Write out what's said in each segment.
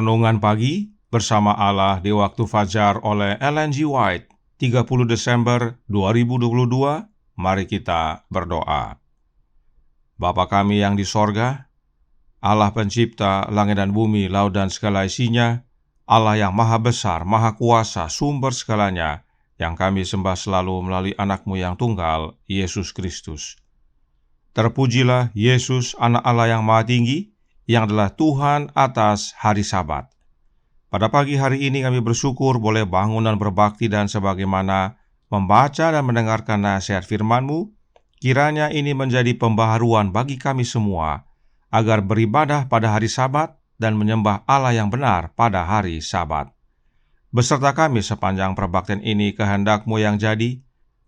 Renungan Pagi bersama Allah di Waktu Fajar oleh Ellen G. White, 30 Desember 2022. Mari kita berdoa. Bapa kami yang di sorga, Allah pencipta langit dan bumi, laut dan segala isinya, Allah yang maha besar, maha kuasa, sumber segalanya, yang kami sembah selalu melalui anak-Mu yang tunggal, Yesus Kristus. Terpujilah Yesus, anak Allah yang maha tinggi, yang adalah Tuhan atas hari Sabat. Pada pagi hari ini kami bersyukur boleh bangun dan berbakti, dan sebagaimana membaca dan mendengarkan nasihat firman-Mu, kiranya ini menjadi pembaharuan bagi kami semua, agar beribadah pada hari Sabat dan menyembah Allah yang benar pada hari Sabat. Beserta kami sepanjang perbaktian ini, kehendak-Mu yang jadi.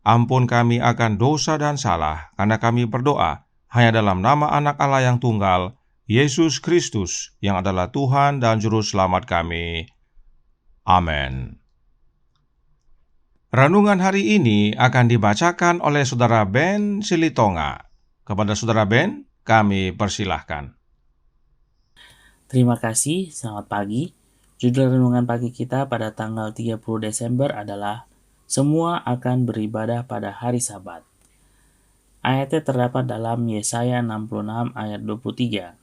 Ampun kami akan dosa dan salah, karena kami berdoa hanya dalam nama anak Allah yang tunggal, Yesus Kristus, yang adalah Tuhan dan Juru Selamat kami. Amin. Renungan hari ini akan dibacakan oleh Saudara Ben Silitonga. Kepada Saudara Ben, kami persilahkan. Terima kasih, selamat pagi. Judul renungan pagi kita pada tanggal 30 Desember adalah Semua akan beribadah pada hari Sabat. Ayatnya terdapat dalam Yesaya 66 ayat 23.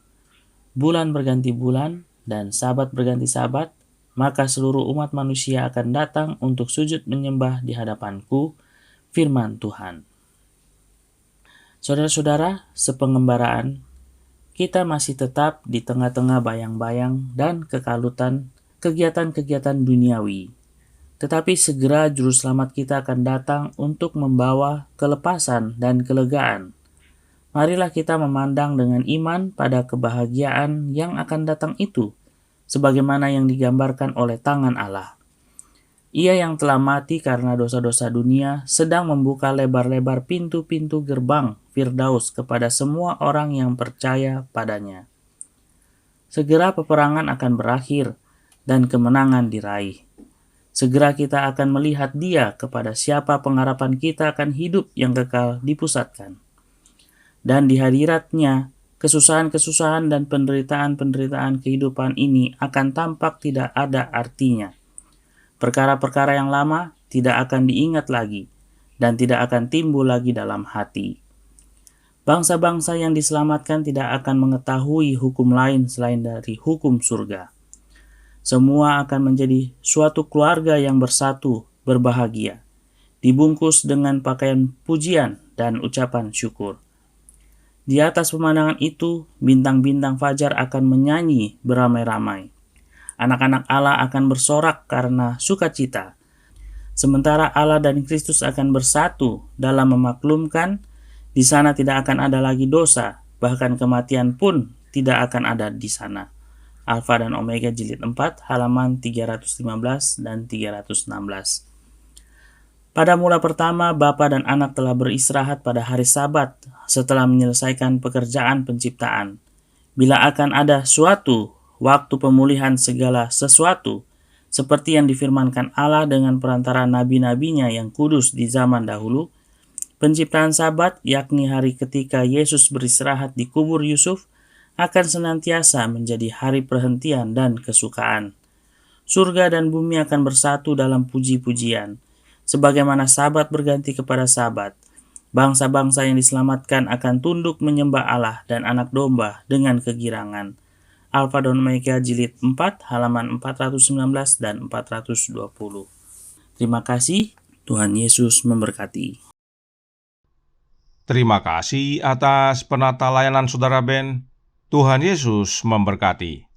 Bulan berganti bulan dan Sabat berganti Sabat, maka seluruh umat manusia akan datang untuk sujud menyembah di hadapanku, firman Tuhan. Saudara-saudara, sepengembaraan, kita masih tetap di tengah-tengah bayang-bayang dan kekalutan kegiatan-kegiatan duniawi. Tetapi segera Juru Selamat kita akan datang untuk membawa kelepasan dan kelegaan. Marilah kita memandang dengan iman pada kebahagiaan yang akan datang itu, sebagaimana yang digambarkan oleh tangan Allah. Ia yang telah mati karena dosa-dosa dunia sedang membuka lebar-lebar pintu-pintu gerbang Firdaus kepada semua orang yang percaya padanya. Segera peperangan akan berakhir dan kemenangan diraih. Segera kita akan melihat Dia kepada siapa pengharapan kita akan hidup yang kekal dipusatkan. Dan di hadirat-Nya, kesusahan-kesusahan dan penderitaan-penderitaan kehidupan ini akan tampak tidak ada artinya. Perkara-perkara yang lama tidak akan diingat lagi dan tidak akan timbul lagi dalam hati. Bangsa-bangsa yang diselamatkan tidak akan mengetahui hukum lain selain dari hukum surga. Semua akan menjadi suatu keluarga yang bersatu, berbahagia, dibungkus dengan pakaian pujian dan ucapan syukur. Di atas pemandangan itu, bintang-bintang fajar akan menyanyi beramai-ramai. Anak-anak Allah akan bersorak karena sukacita. Sementara Allah dan Kristus akan bersatu dalam memaklumkan, di sana tidak akan ada lagi dosa, bahkan kematian pun tidak akan ada di sana. Alfa dan Omega jilid 4 halaman 315 dan 316. Pada mula pertama, Bapa dan Anak telah beristirahat pada hari Sabat setelah menyelesaikan pekerjaan penciptaan. Bila akan ada suatu waktu pemulihan segala sesuatu, seperti yang difirmankan Allah dengan perantara nabi-nabinya yang kudus di zaman dahulu, penciptaan Sabat, yakni hari ketika Yesus beristirahat di kubur Yusuf, akan senantiasa menjadi hari perhentian dan kesukaan. Surga dan bumi akan bersatu dalam puji-pujian. Sebagaimana Sabat berganti kepada Sabat, bangsa-bangsa yang diselamatkan akan tunduk menyembah Allah dan Anak Domba dengan kegirangan. Alfa dan Omega jilid 4 halaman 419 dan 420. Terima kasih, Tuhan Yesus memberkati. Terima kasih atas penata layanan Saudara Ben. Tuhan Yesus memberkati.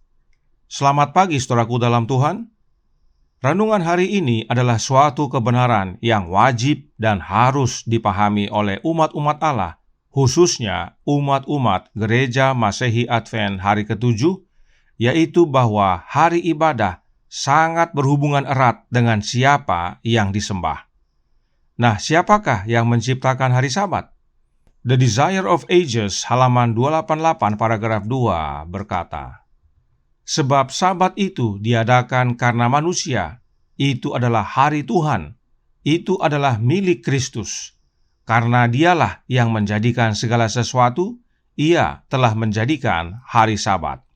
Selamat pagi saudaraku dalam Tuhan. Renungan hari ini adalah suatu kebenaran yang wajib dan harus dipahami oleh umat-umat Allah, khususnya umat-umat Gereja Masehi Advent hari ke-7, yaitu bahwa hari ibadah sangat berhubungan erat dengan siapa yang disembah. Nah, siapakah yang menciptakan hari Sabat? The Desire of Ages halaman 288 paragraf 2 berkata, sebab Sabat itu diadakan karena manusia, itu adalah hari Tuhan, itu adalah milik Kristus. Karena Dialah yang menjadikan segala sesuatu, Ia telah menjadikan hari Sabat.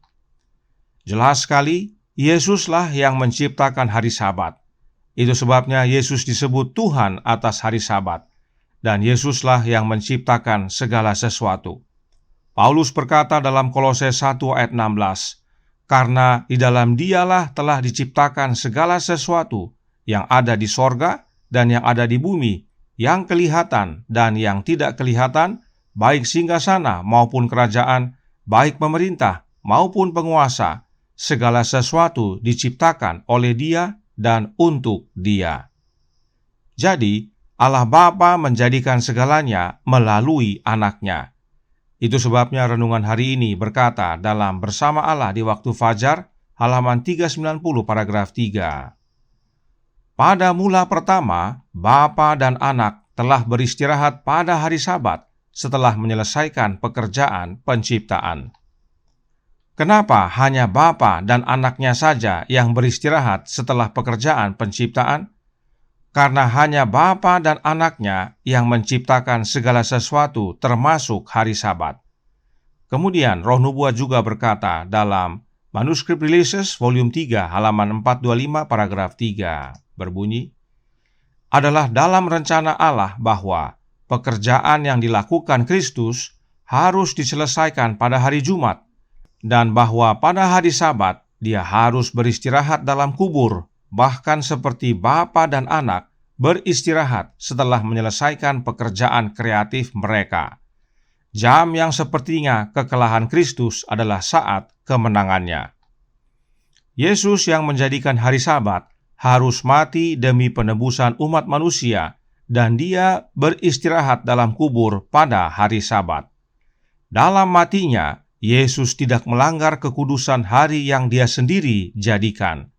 Jelas sekali, Yesuslah yang menciptakan hari Sabat. Itu sebabnya Yesus disebut Tuhan atas hari Sabat, dan Yesuslah yang menciptakan segala sesuatu. Paulus berkata dalam Kolose 1 ayat 16, "Karena di dalam Dialah telah diciptakan segala sesuatu yang ada di sorga dan yang ada di bumi, yang kelihatan dan yang tidak kelihatan, baik singgasana maupun kerajaan, baik pemerintah maupun penguasa, segala sesuatu diciptakan oleh Dia dan untuk Dia." Jadi, Allah Bapa menjadikan segalanya melalui Anak-Nya. Itu sebabnya renungan hari ini berkata dalam Bersama Allah di Waktu Fajar, halaman 390 paragraf 3. Pada mula pertama, Bapa dan Anak telah beristirahat pada hari Sabat setelah menyelesaikan pekerjaan penciptaan. Kenapa hanya Bapa dan Anak-Nya saja yang beristirahat setelah pekerjaan penciptaan? Karena hanya Bapa dan Anak-Nya yang menciptakan segala sesuatu termasuk hari Sabat. Kemudian Roh Nubuat juga berkata dalam Manuskrip Releases volume 3 halaman 425 paragraf 3 berbunyi, "Adalah dalam rencana Allah bahwa pekerjaan yang dilakukan Kristus harus diselesaikan pada hari Jumat, dan bahwa pada hari Sabat Dia harus beristirahat dalam kubur, bahkan seperti Bapa dan Anak beristirahat setelah menyelesaikan pekerjaan kreatif mereka. Jam yang sepertinya kekalahan Kristus adalah saat kemenangannya." Yesus yang menjadikan hari Sabat harus mati demi penebusan umat manusia, dan Dia beristirahat dalam kubur pada hari Sabat. Dalam matinya, Yesus tidak melanggar kekudusan hari yang Dia sendiri jadikan.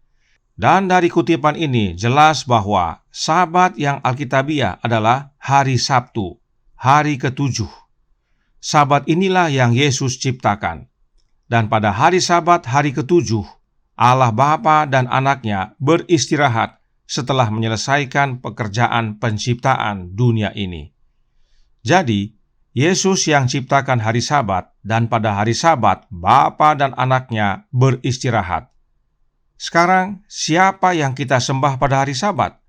Dan dari kutipan ini jelas bahwa Sabat yang Alkitabiah adalah hari Sabtu, hari ke-7. Sabat inilah yang Yesus ciptakan. Dan pada hari Sabat hari ke-7, Allah Bapa dan Anak-Nya beristirahat setelah menyelesaikan pekerjaan penciptaan dunia ini. Jadi, Yesus yang ciptakan hari Sabat, dan pada hari Sabat Bapa dan Anak-Nya beristirahat. Sekarang, siapa yang kita sembah pada hari Sabat?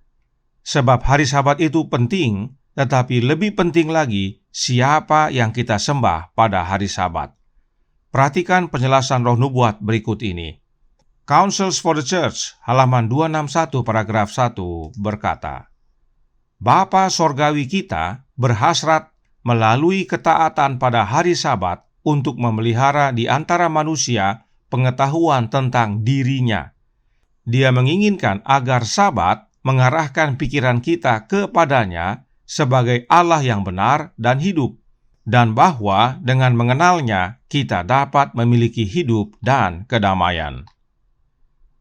Sebab hari Sabat itu penting, tetapi lebih penting lagi siapa yang kita sembah pada hari Sabat. Perhatikan penjelasan Roh Nubuat berikut ini. Counsels for the Church, halaman 261 paragraf 1 berkata, "Bapa sorgawi kita berhasrat melalui ketaatan pada hari Sabat untuk memelihara di antara manusia pengetahuan tentang dirinya. Dia menginginkan agar Sabat mengarahkan pikiran kita kepadanya sebagai Allah yang benar dan hidup, dan bahwa dengan mengenalnya kita dapat memiliki hidup dan kedamaian."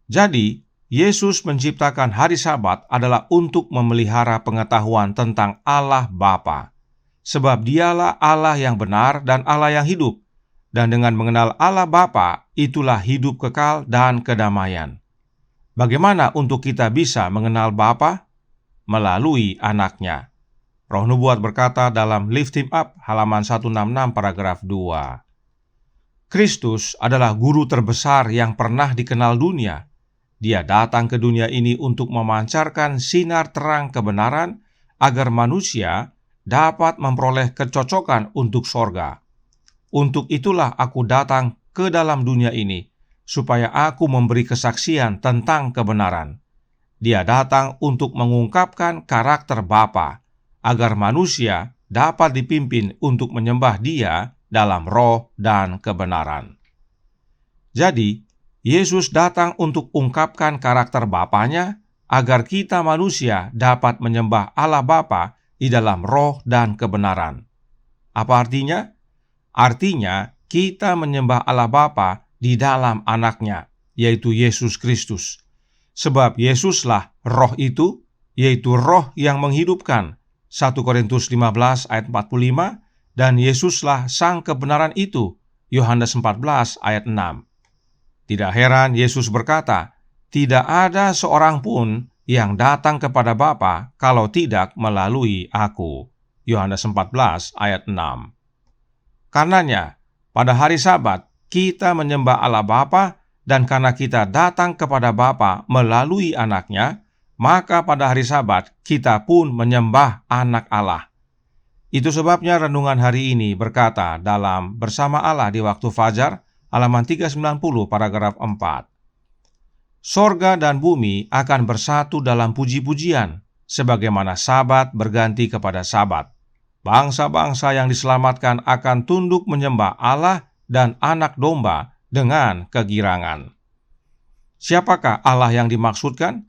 Jadi, Yesus menciptakan hari Sabat adalah untuk memelihara pengetahuan tentang Allah Bapa, sebab Dialah Allah yang benar dan Allah yang hidup, dan dengan mengenal Allah Bapa, itulah hidup kekal dan kedamaian. Bagaimana untuk kita bisa mengenal Bapa? Melalui Anak-Nya. Roh Nubuat berkata dalam Lift Him Up, halaman 166 paragraf 2. Kristus adalah guru terbesar yang pernah dikenal dunia. Dia datang ke dunia ini untuk memancarkan sinar terang kebenaran agar manusia dapat memperoleh kecocokan untuk sorga. Untuk itulah aku datang ke dalam dunia ini, supaya aku memberi kesaksian tentang kebenaran. Dia datang untuk mengungkapkan karakter Bapa, agar manusia dapat dipimpin untuk menyembah Dia dalam roh dan kebenaran. Jadi, Yesus datang untuk ungkapkan karakter Bapanya, agar kita manusia dapat menyembah Allah Bapa di dalam roh dan kebenaran. Apa artinya? Artinya, kita menyembah Allah Bapa di dalam Anak-Nya, yaitu Yesus Kristus. Sebab Yesuslah roh itu, yaitu roh yang menghidupkan. 1 Korintus 15 ayat 45, dan Yesuslah sang kebenaran itu. Yohanes 14 ayat 6. Tidak heran Yesus berkata, "Tidak ada seorang pun yang datang kepada Bapa kalau tidak melalui Aku." Yohanes 14 ayat 6. Karenanya, pada hari Sabat, kita menyembah Allah Bapa dan karena kita datang kepada Bapa melalui anaknya, maka pada hari Sabat kita pun menyembah anak Allah. Itu sebabnya renungan hari ini berkata dalam Bersama Allah di Waktu Fajar, halaman 390 paragraf 4. Sorga dan bumi akan bersatu dalam puji-pujian, sebagaimana Sabat berganti kepada Sabat. Bangsa-bangsa yang diselamatkan akan tunduk menyembah Allah dan anak domba dengan kegirangan. Siapakah Allah yang dimaksudkan?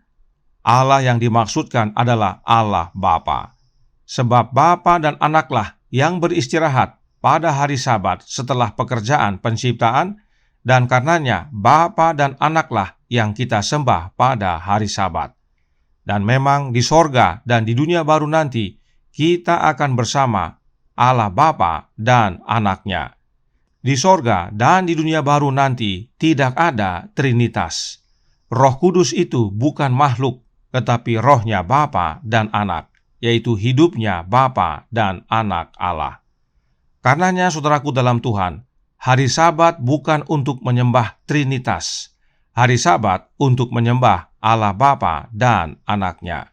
Allah yang dimaksudkan adalah Allah Bapa. Sebab Bapa dan Anaklah yang beristirahat pada hari Sabat setelah pekerjaan penciptaan, dan karenanya Bapa dan Anaklah yang kita sembah pada hari Sabat. Dan memang di sorga dan di dunia baru nanti, kita akan bersama Allah Bapa dan Anaknya. Di sorga dan di dunia baru nanti tidak ada Trinitas. Roh Kudus itu bukan makhluk, tetapi rohnya Bapa dan Anak, yaitu hidupnya Bapa dan Anak Allah. Karenanya saudaraku dalam Tuhan, hari Sabat bukan untuk menyembah Trinitas. Hari Sabat untuk menyembah Allah Bapa dan Anaknya.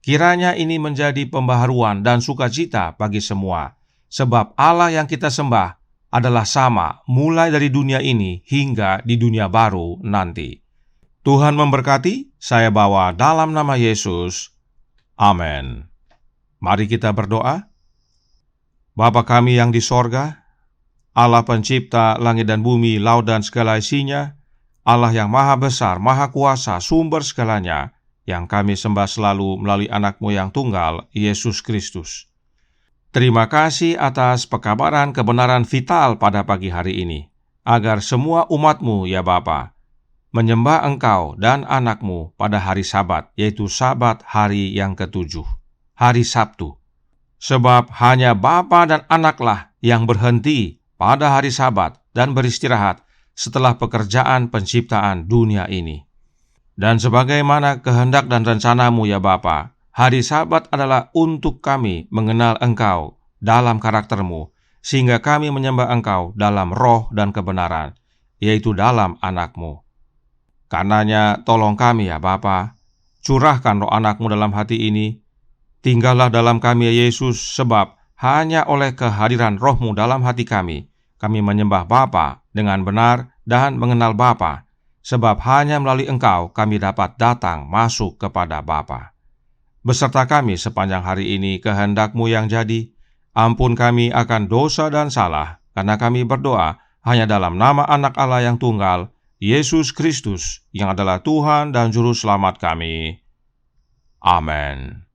Kiranya ini menjadi pembaharuan dan sukacita bagi semua, sebab Allah yang kita sembah adalah sama mulai dari dunia ini hingga di dunia baru nanti. Tuhan memberkati, saya bawa dalam nama Yesus. Amin. Mari kita berdoa. Bapa kami yang di sorga, Allah pencipta langit dan bumi, laut dan segala isinya, Allah yang maha besar, maha kuasa, sumber segalanya, yang kami sembah selalu melalui anak-Mu yang tunggal, Yesus Kristus. Terima kasih atas pekabaran kebenaran vital pada pagi hari ini, agar semua umat-Mu, ya Bapa, menyembah Engkau dan anak-Mu pada hari Sabat, yaitu Sabat hari yang ke-7, hari Sabtu. Sebab hanya Bapa dan Anaklah yang berhenti pada hari Sabat dan beristirahat setelah pekerjaan penciptaan dunia ini. Dan sebagaimana kehendak dan rencana-Mu, ya Bapa, hari Sabat adalah untuk kami mengenal Engkau dalam karakter-Mu, sehingga kami menyembah Engkau dalam roh dan kebenaran, yaitu dalam anak-Mu. Karenanya tolong kami, ya Bapa, curahkan roh anak-Mu dalam hati ini, tinggallah dalam kami, ya Yesus, sebab hanya oleh kehadiran roh-Mu dalam hati kami menyembah Bapa dengan benar dan mengenal Bapa, sebab hanya melalui Engkau kami dapat datang masuk kepada Bapa. Beserta kami sepanjang hari ini kehendak-Mu yang jadi. Ampun kami akan dosa dan salah, karena kami berdoa hanya dalam nama Anak Allah yang tunggal, Yesus Kristus, yang adalah Tuhan dan Juru Selamat kami. Amin.